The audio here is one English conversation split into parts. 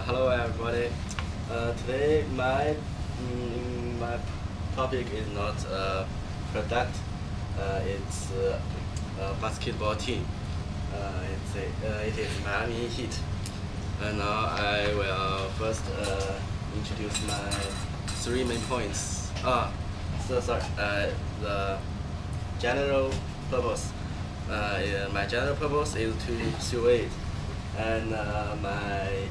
Hello everybody. Today my topic is not product. It's a basketball team. It is Miami Heat. And now I will first introduce my three main points. Sorry. The general purpose. My general purpose is to persuade, and my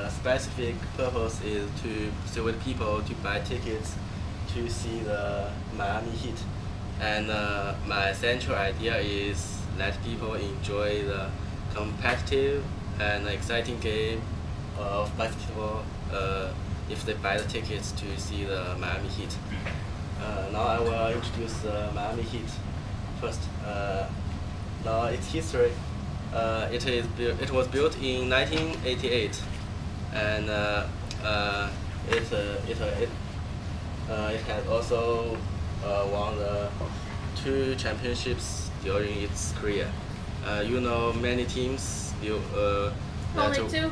specific purpose is to persuade people to buy tickets to see the Miami Heat. And my central idea is let people enjoy the competitive and exciting game of basketball if they buy the tickets to see the Miami Heat. Now I will introduce the Miami Heat first. Now its history. It was built in 1988, and it had also won the 2 championships during its career. Many teams only 2.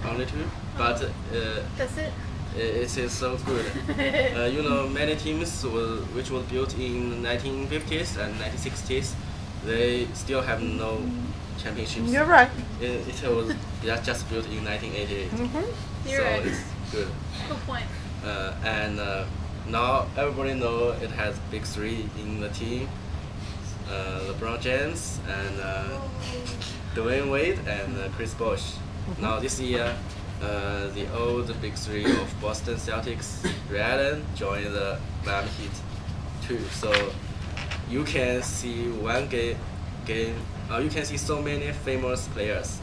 Only 2, but That's it. it is so good. Many teams which was built in 1950s and 1960s, they still have no championships. You're right. It was just built in 1988. You're right. So it's good. Good point. And now everybody know it has big 3 in the team: LeBron James and Dwayne Wade and Chris Bosh. Now this year, the old big 3 of Boston Celtics, Ray Allen, joined the Miami Heat too. So you can see one game. You can see so many famous players,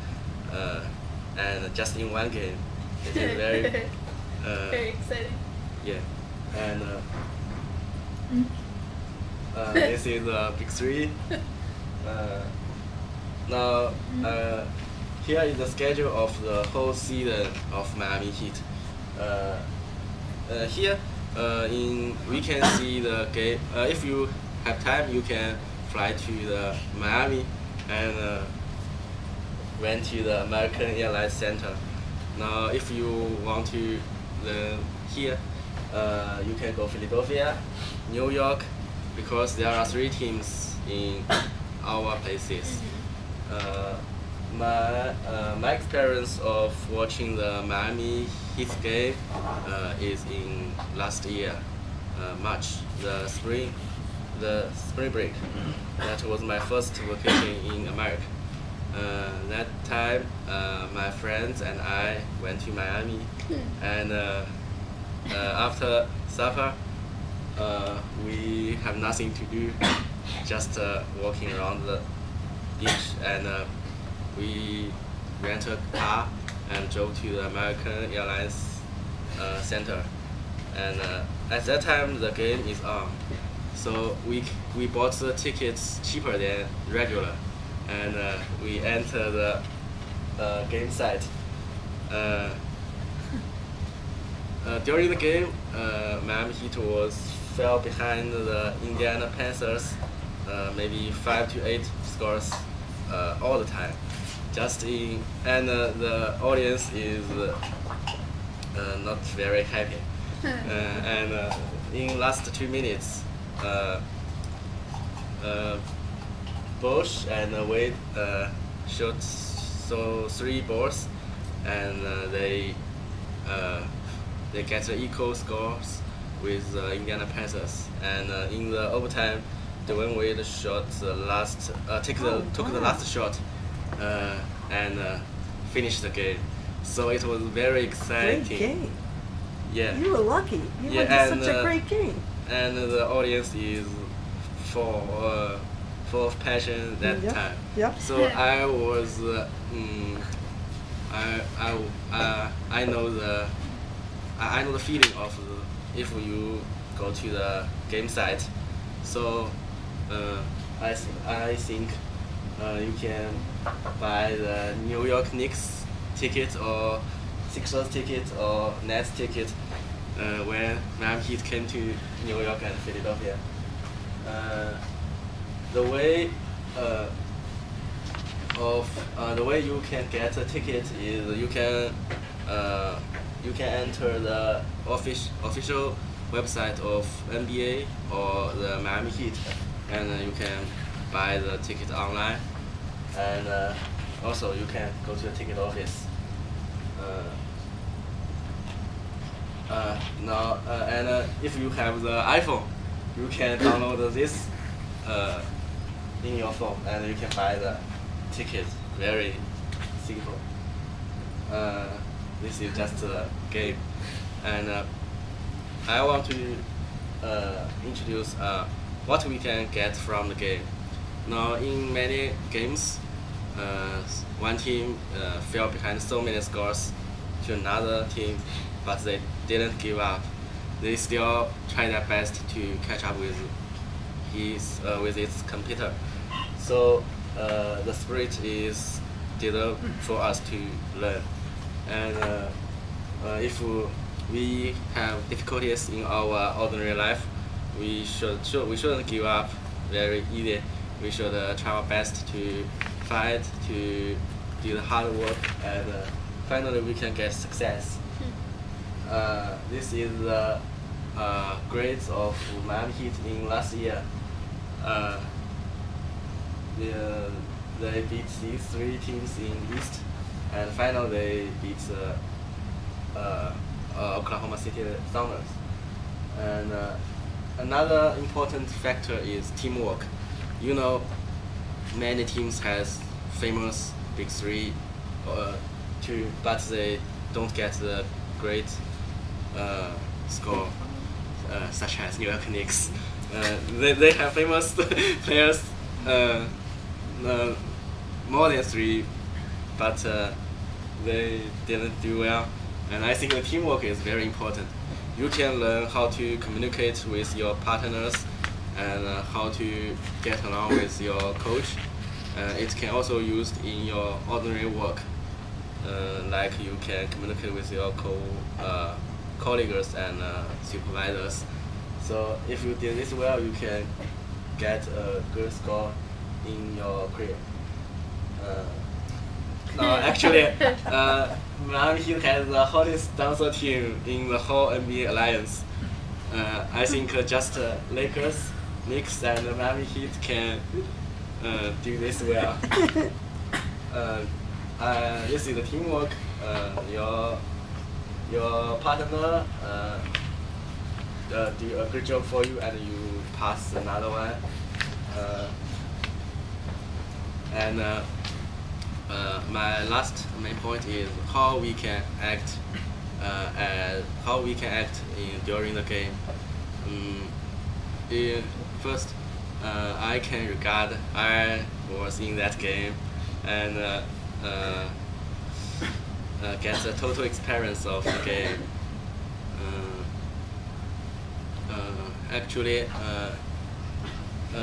and just in one game, it is very very exciting. yeah. And this is the big 3. Now here is the schedule of the whole season of Miami Heat. Here we can see the game. If you have time, you can fly to the Miami and went to the American Airlines Center. Now if you want to learn here, you can go Philadelphia, New York, because there are 3 teams in our places. My experience of watching the Miami Heat game is in last year, March, the spring break. That was my first vacation in America. That time, my friends and I went to Miami, and after supper, we have nothing to do, just walking around the beach, and we rent a car and drove to the American Airlines Center. And at that time, the game is on. So we bought the tickets cheaper than regular, and we entered the game site. During the game, Miami Heat fell behind the Indiana Panthers, maybe 5 to 8 scores all the time. And the audience is not very happy. And in last 2 minutes, Bosh and Wade shot 3 balls, and they get equal scores with Indiana Panthers. And in the overtime, Dwayne Wade took the last shot and finished the game. So it was very exciting. Great game. Yeah. You were lucky. You went to such a great game. And the audience is full of passion that time. Yep. So I was I know the feeling of if you go to the game site. So I think you can buy the New York Knicks ticket or Sixers ticket or Nets ticket when Miami Heat came to New York and Philadelphia. The way you can get a ticket is you can you can enter the official website of NBA or the Miami Heat, and you can buy the ticket online, and also you can go to the ticket office. And if you have the iPhone, you can download this in your phone, and you can buy the ticket. Very simple. This is just a game, and I want to introduce what we can get from the game. Now, in many games, one team fell behind so many scores to another team, but they didn't give up. They still try their best to catch up with its computer. So the spirit is developed for us to learn. And if we have difficulties in our ordinary life, we shouldn't give up very easy. We should try our best to fight, to do the hard work, and finally we can get success. This is the grades of Miami Heat in last year. They beat these three teams in East, and finally they beat Oklahoma City Thunders. And another important factor is teamwork. You know, many teams has famous big three two, but they don't get the great score, such as New York Knicks. They have famous players, more than three, but they didn't do well. And I think the teamwork is very important. You can learn how to communicate with your partners and how to get along with your coach. It can also be used in your ordinary work, like you can communicate with your colleagues and supervisors. So if you did this well, you can get a good score in your career. Now, actually, Miami Heat has the hottest dancer team in the whole NBA alliance. I think just Lakers, Knicks, and Miami Heat can do this well. This is the teamwork. Your partner do a good job for you, and you pass another one. My last main point is how we can act during the game. First, I can regard I was in that game and get the total experience of the game. Actually,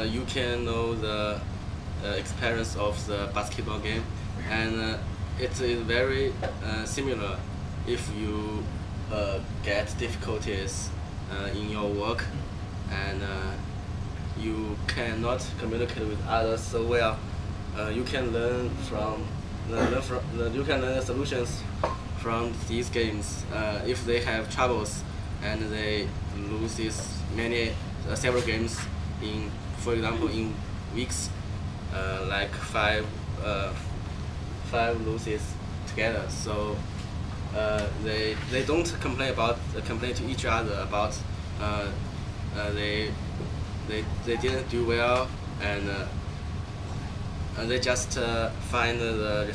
you can know the experience of the basketball game, and it is very similar. If you get difficulties in your work and you cannot communicate with others so well, you can learn the solutions from these games. If they have troubles and they lose several games in, for example, in weeks, like five losses together. So they don't complain to each other about they didn't do well, and they just find the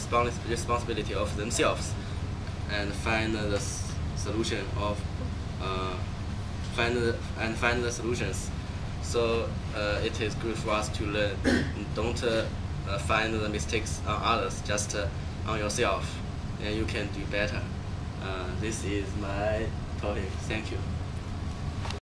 responsibility of themselves and find the solution of find the solutions. So it is good for us to learn. Don't find the mistakes on others, just on yourself, and you can do better. This is my topic. Thank you.